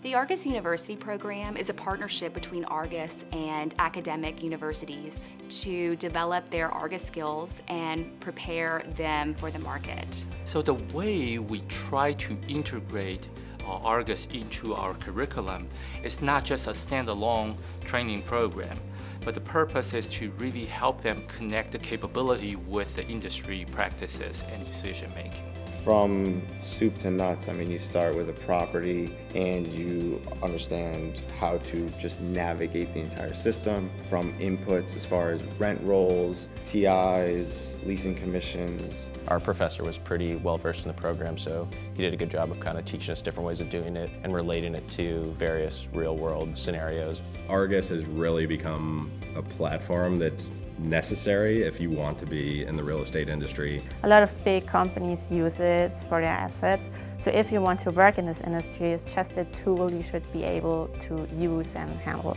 The ARGUS University program is a partnership between ARGUS and academic universities to develop their ARGUS skills and prepare them for the market. So the way we try to integrate ARGUS into our curriculum is not just a standalone training program, but the purpose is to really help them connect the capability with the industry practices and decision making. From soup to nuts, I mean, you start with a property and you understand how to just navigate the entire system, from inputs as far as rent rolls, TIs, leasing commissions. Our professor was pretty well versed in the program, so he did a good job of kind of teaching us different ways of doing it and relating it to various real world scenarios. ARGUS has really become a platform that's necessary if you want to be in the real estate industry. A lot of big companies use it for their assets. So if you want to work in this industry, it's just a tool you should be able to use and handle.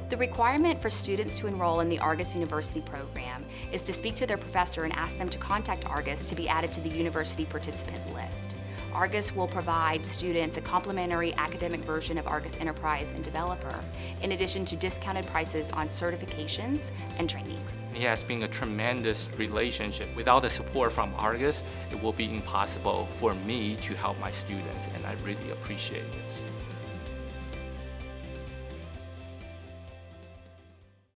The requirement for students to enroll in the ARGUS University program is to speak to their professor and ask them to contact ARGUS to be added to the university participant list. ARGUS will provide students a complimentary academic version of ARGUS Enterprise and Developer, in addition to discounted prices on certifications and trainings. It has been a tremendous relationship. Without the support from ARGUS, it will be impossible for me to help my students, and I really appreciate this.